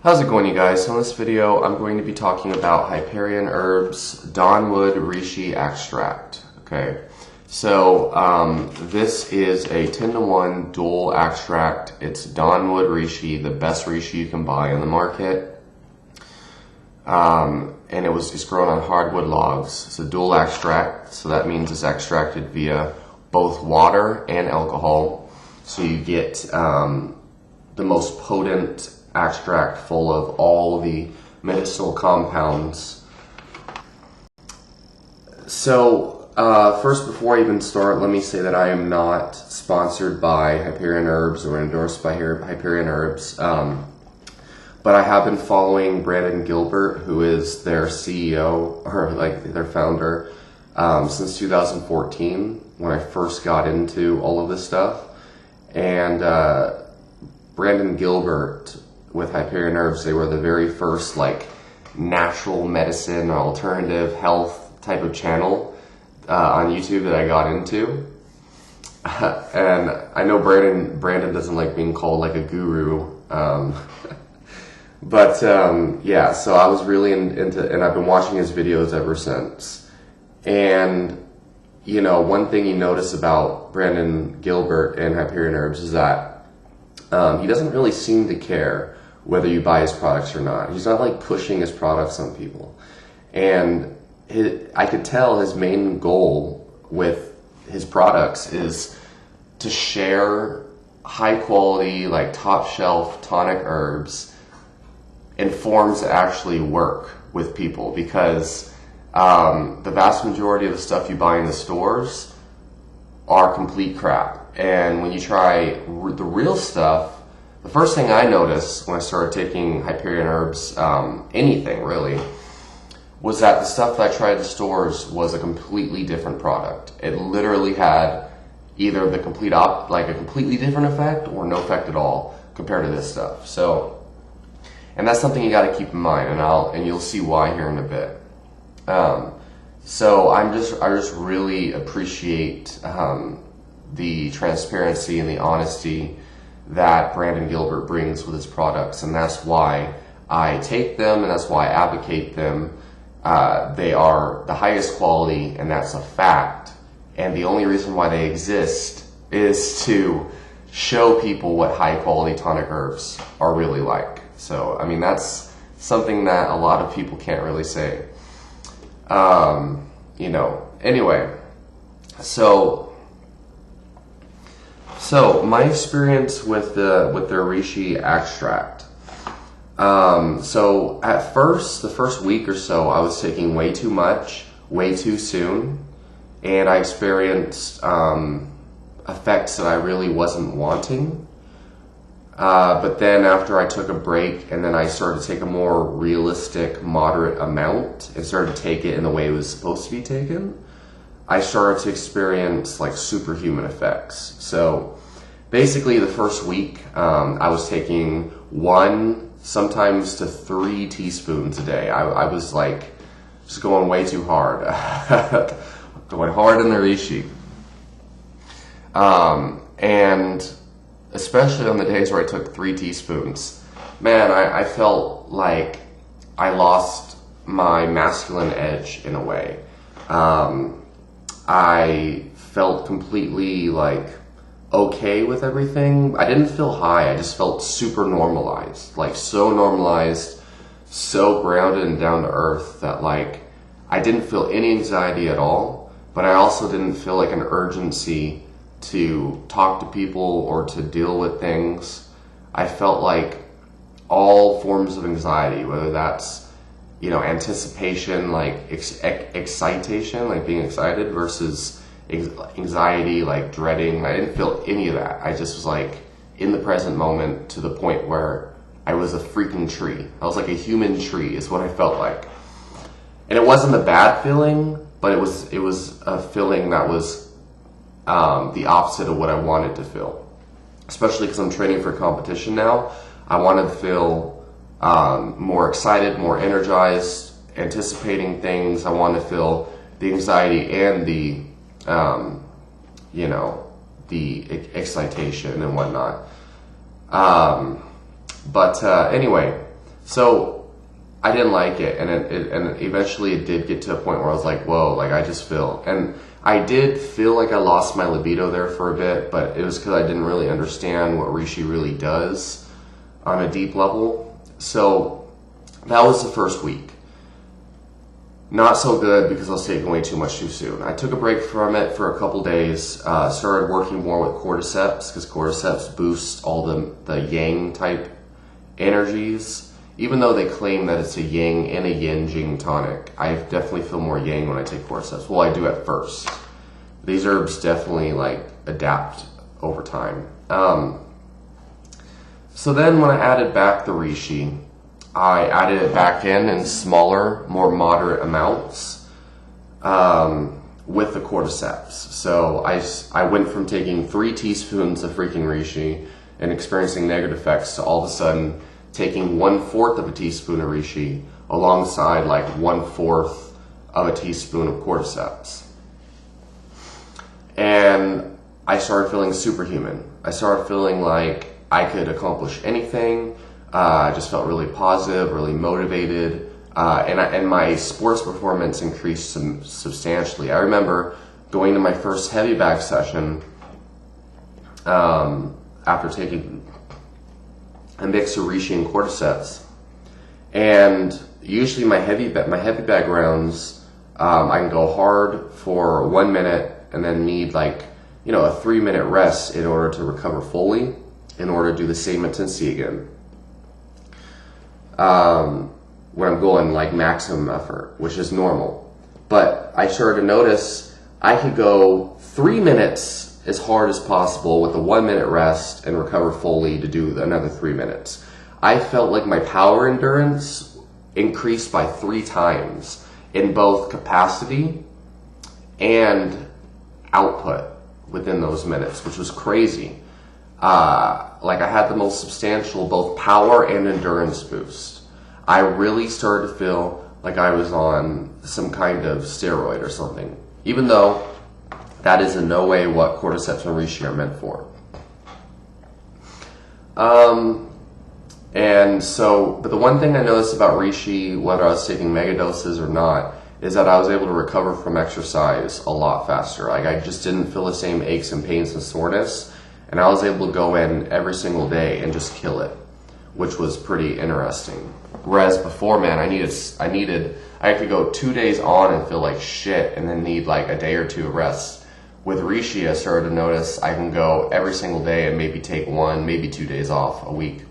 How's it going, you guys? So in this video, I'm going to be talking about Hyperion Herbs Dawnwood Reishi Extract. Okay, so this is a 10-to-1 dual extract. It's Dawnwood Reishi, the best Reishi you can buy in the market. And it's grown on hardwood logs. It's a dual extract, so that means it's extracted via both water and alcohol. So you get the most potent extract full of all the medicinal compounds. So first, before I even start, let me say that I am not sponsored by Hyperion Herbs or endorsed by Hyperion Herbs, but I have been following Brandon Gilbert, who is their CEO, or like their founder, since 2014, when I first got into all of this stuff. And Brandon Gilbert with Hyperion Herbs, they were the very first like natural medicine or alternative health type of channel on YouTube that I got into. And I know Brandon doesn't like being called like a guru, but yeah, so I was really into, and I've been watching his videos ever since. And you know, one thing you notice about Brandon Gilbert and Hyperion Herbs is that he doesn't really seem to care whether you buy his products or not. He's not like pushing his products on people. And I could tell his main goal with his products is to share high quality, like top shelf tonic herbs in forms that actually work with people, because the vast majority of the stuff you buy in the stores are complete crap. And when you try the real stuff, the first thing I noticed when I started taking Hyperion Herbs, anything really, was that the stuff that I tried at the stores was a completely different product. It literally had either the complete like a completely different effect or no effect at all compared to this stuff. So, and that's something you got to keep in mind, and you'll see why here in a bit. So I just really appreciate the transparency and the honesty that Brandon Gilbert brings with his products, and that's why I take them, and that's why I advocate them. They are the highest quality, and that's a fact. And the only reason why they exist is to show people what high quality tonic herbs are really like. So, I mean, that's something that a lot of people can't really say. You know, anyway, so my experience with their Reishi extract. So at first, the first week or so, I was taking way too much, way too soon, and I experienced effects that I really wasn't wanting. But then after I took a break, and then I started to take a more realistic, moderate amount, and started to take it in the way it was supposed to be taken, I started to experience like superhuman effects. So basically the first week, I was taking 1, sometimes to 3 teaspoons a day. I was like just going way too hard. Going hard in the Reishi. And especially on the days where I took 3 teaspoons, man, I felt like I lost my masculine edge in a way. I felt completely like okay with everything. I didn't feel high, I just felt super normalized, like so normalized, so grounded and down to earth that like I didn't feel any anxiety at all, but I also didn't feel like an urgency to talk to people or to deal with things. I felt like all forms of anxiety, whether that's, you know, anticipation, like excitation, like being excited, versus anxiety, like dreading. I didn't feel any of that. I just was like in the present moment, to the point where I was a freaking tree. I was like a human tree is what I felt like. And it wasn't a bad feeling, but it was a feeling that was the opposite of what I wanted to feel. Especially because I'm training for competition now. I wanted to feel more excited, more energized, anticipating things. I wanted to feel the anxiety and the, you know, the excitation and whatnot. But anyway, So I didn't like it, and eventually it did get to a point where I was like, whoa, like I just feel, and I did feel like I lost my libido there for a bit, but it was because I didn't really understand what Reishi really does on a deep level. So that was the first week. Not so good because I was taking way too much too soon. I took a break from it for a couple days, started working more with cordyceps, because cordyceps boost all the yang type energies. Even though they claim that it's a yang and a yin-jing tonic, I definitely feel more yang when I take cordyceps. Well, I do at first. These herbs definitely like adapt over time. So then when I added back the reishi, I added it back in smaller, more moderate amounts with the cordyceps. So I went from taking 3 teaspoons of freaking reishi and experiencing negative effects to all of a sudden taking 1/4 of a teaspoon of reishi alongside like 1/4 of a teaspoon of cordyceps. And I started feeling superhuman. I started feeling like I could accomplish anything. I just felt really positive, really motivated, and my sports performance increased substantially. I remember going to my first heavy bag session after taking a mix of reishi and cordyceps, and usually my heavy bag rounds, I can go hard for 1 minute and then need like a 3-minute rest in order to recover fully, in order to do the same intensity again. When I'm going like maximum effort, which is normal. But I started to notice I could go 3 minutes as hard as possible with a 1-minute rest and recover fully to do another 3 minutes. I felt like my power endurance increased by 3 times in both capacity and output within those minutes, which was crazy. Like I had the most substantial both power and endurance boost. I really started to feel like I was on some kind of steroid or something, even though that is in no way what cordyceps and reishi are meant for. But the one thing I noticed about reishi, whether I was taking mega doses or not, is that I was able to recover from exercise a lot faster. Like I just didn't feel the same aches and pains and soreness, and I was able to go in every single day and just kill it, which was pretty interesting. Whereas before, man, I had to go 2 days on and feel like shit and then need like a day or 2 of rest. With reishi, I started to notice I can go every single day and maybe take 1, maybe 2 days off a week.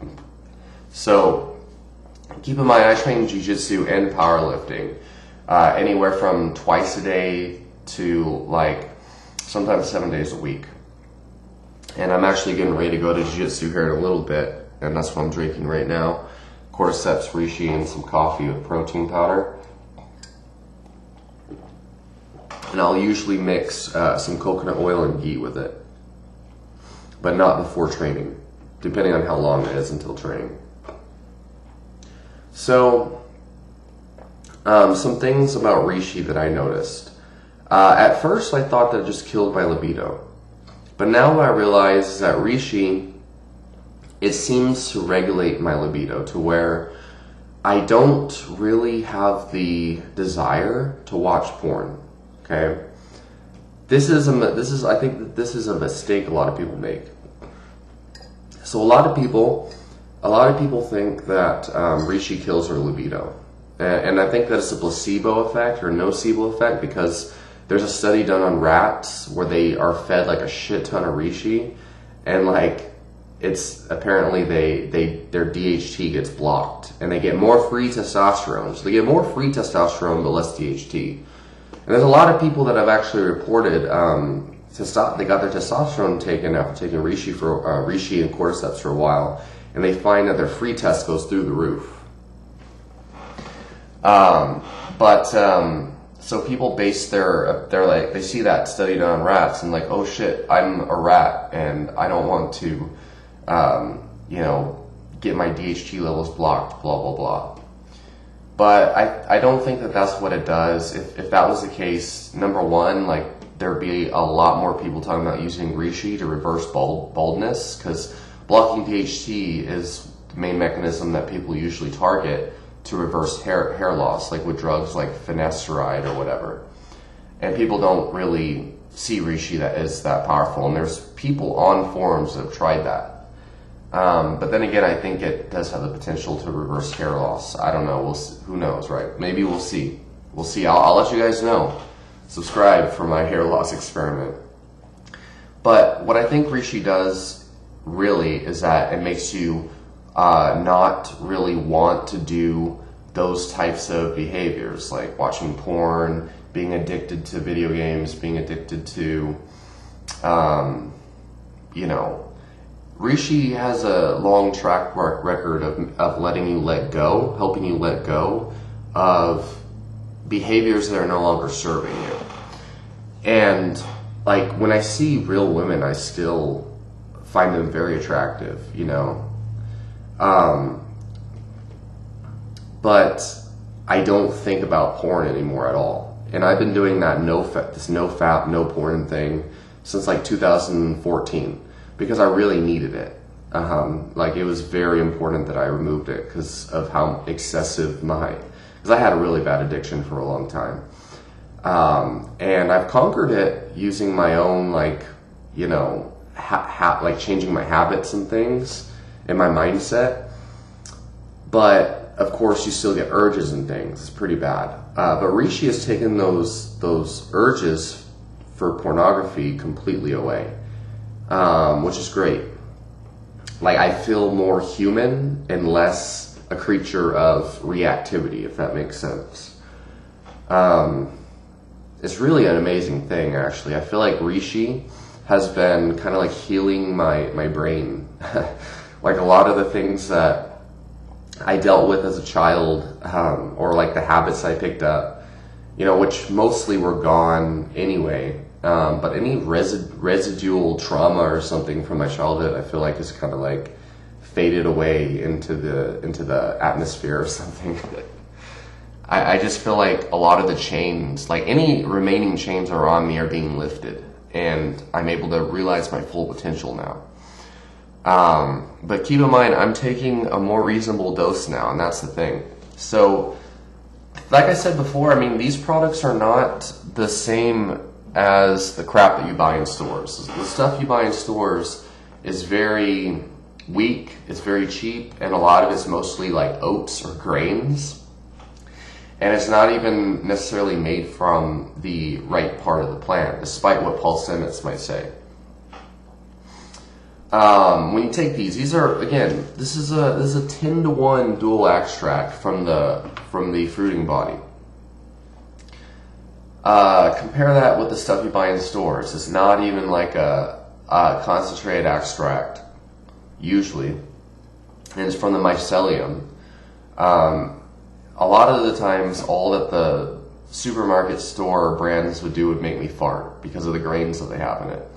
So keep in mind, I train jiu-jitsu and powerlifting, anywhere from twice a day to like sometimes 7 days a week. And I'm actually getting ready to go to jiu-jitsu here in a little bit, and that's what I'm drinking right now. Cordyceps, reishi, and some coffee with protein powder. And I'll usually mix some coconut oil and ghee with it, but not before training, depending on how long it is until training. So, some things about reishi that I noticed. At first, I thought that it just killed my libido. But now what I realize is that reishi, it seems to regulate my libido to where I don't really have the desire to watch porn. Okay, I think that this is a mistake a lot of people make. So a lot of people think that reishi kills their libido, and I think that it's a placebo effect or nocebo effect, because there's a study done on rats where they are fed like a shit ton of reishi, and like it's apparently their DHT gets blocked and they get more free testosterone. So they get more free testosterone but less DHT. And there's a lot of people that have actually reported they got their testosterone taken after taking reishi and cordyceps for a while, and they find that their free test goes through the roof. So people base their like, they see that study done on rats and like, oh shit, I'm a rat and I don't want to get my DHT levels blocked, blah blah blah. But I don't think that that's what it does. If that was the case, number one, like there'd be a lot more people talking about using reishi to reverse baldness, because blocking DHT is the main mechanism that people usually target to reverse hair loss, like with drugs like finasteride or whatever. And people don't really see Reishi that is that powerful. And there's people on forums that have tried that. But then again, I think it does have the potential to reverse hair loss. I don't know. We'll see. Who knows, right? Maybe we'll see. We'll see. I'll let you guys know. Subscribe for my hair loss experiment. But what I think Reishi does really is that it makes you not really want to do those types of behaviors, like watching porn, being addicted to video games, being addicted to, you know, Reishi has a long track record of letting you let go, helping you let go of behaviors that are no longer serving you. And like when I see real women, I still find them very attractive, you know. But I don't think about porn anymore at all. And I've been doing that this no fap, no porn thing since like 2014 because I really needed it. Like it was very important that I removed it because of how excessive because I had a really bad addiction for a long time. And I've conquered it using my own, like, you know, like changing my habits and things and my mindset. But of course, you still get urges and things. It's pretty bad. But Reishi has taken those urges for pornography completely away, which is great. Like I feel more human and less a creature of reactivity, if that makes sense. It's really an amazing thing, actually. I feel like Reishi has been kind of like healing my brain. Like a lot of the things that I dealt with as a child, or like the habits I picked up, you know, which mostly were gone anyway. But any residual trauma or something from my childhood, I feel like is kind of like faded away into the atmosphere or something. I just feel like a lot of the chains, like any remaining chains that are on me, are being lifted, and I'm able to realize my full potential now. But keep in mind, I'm taking a more reasonable dose now, and that's the thing. So, like I said before, I mean, these products are not the same as the crap that you buy in stores. The stuff you buy in stores is very weak, it's very cheap, and a lot of it's mostly like oats or grains. And it's not even necessarily made from the right part of the plant, despite what Paul Stamets might say. When you take these are, again, this is a 10-to-1 dual extract from the fruiting body. Compare that with the stuff you buy in stores. It's not even like a concentrated extract, usually, and it's from the mycelium. A lot of the times, all that the supermarket store brands would do would make me fart because of the grains that they have in it.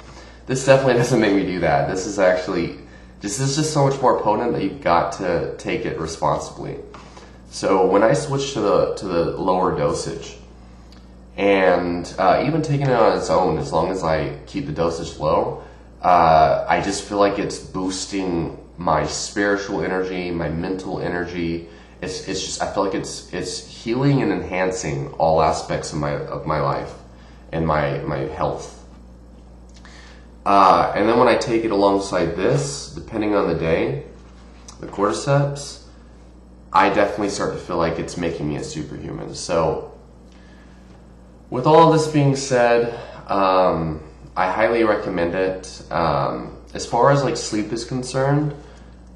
This definitely doesn't make me do that. This is actually, this is just so much more potent that you've got to take it responsibly. So when I switched to the lower dosage, and even taking it on its own, as long as I keep the dosage low, I just feel like it's boosting my spiritual energy, my mental energy. It's just, I feel like it's healing and enhancing all aspects of my life and my health. And then when I take it alongside this, depending on the day, the cordyceps, I definitely start to feel like it's making me a superhuman. So with all this being said, I highly recommend it. As far as like sleep is concerned,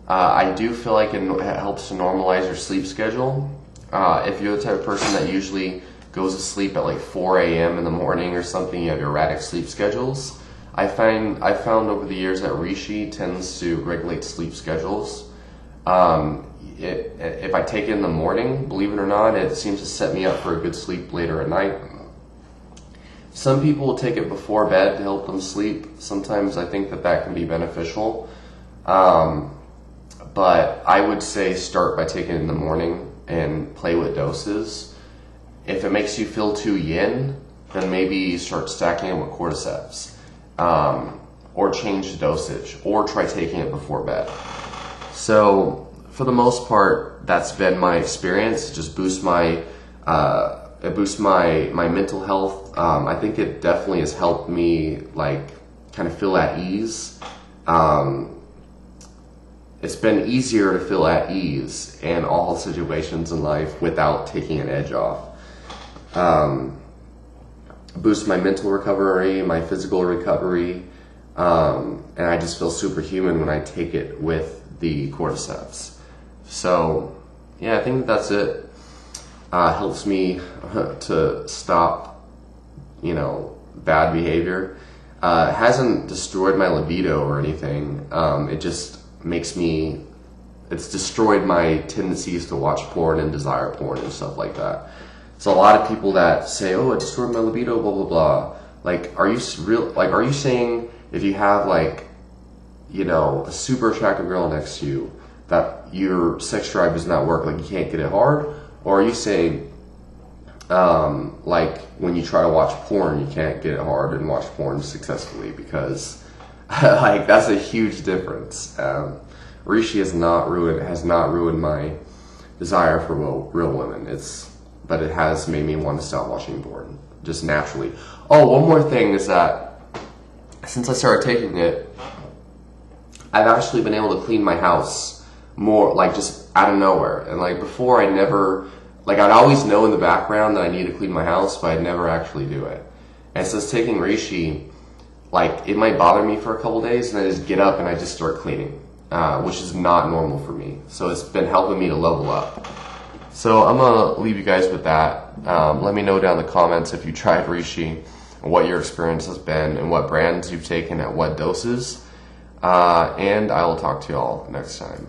I do feel like it helps to normalize your sleep schedule. If you're the type of person that usually goes to sleep at like 4 a.m. in the morning or something, you have erratic sleep schedules. I found over the years that Reishi tends to regulate sleep schedules. If I take it in the morning, believe it or not, it seems to set me up for a good sleep later at night. Some people will take it before bed to help them sleep. Sometimes I think that can be beneficial. But I would say start by taking it in the morning and play with doses. If it makes you feel too yin, then maybe start stacking it with cordyceps. Or change the dosage, or try taking it before bed. So for the most part, that's been my experience. Just boost my it boosts my mental health. I think it definitely has helped me like kind of feel at ease. It's been easier to feel at ease in all situations in life without taking an edge off. Boosts my mental recovery, my physical recovery, and I just feel superhuman when I take it with the cordyceps. So, yeah, I think that's it. Helps me to stop, bad behavior. It hasn't destroyed my libido or anything. It just it's destroyed my tendencies to watch porn and desire porn and stuff like that. So a lot of people that say, "Oh, it destroyed my libido," blah blah blah. Like, are you saying if you have a super attractive girl next to you that your sex drive does not work, like you can't get it hard? Or are you saying when you try to watch porn, you can't get it hard and watch porn successfully? Because that's a huge difference. Reishi has not ruined my desire for real women. But it has made me want to stop watching porn just naturally. Oh, one more thing is that since I started taking it, I've actually been able to clean my house more, just out of nowhere. And before, I'd always know in the background that I need to clean my house, but I'd never actually do it. And since taking Reishi, it might bother me for a couple days, and I just get up and I just start cleaning, which is not normal for me. So it's been helping me to level up. So I'm gonna leave you guys with that. Let me know down in the comments if you tried Reishi, and what your experience has been, and what brands you've taken at what doses. And I will talk to you all next time.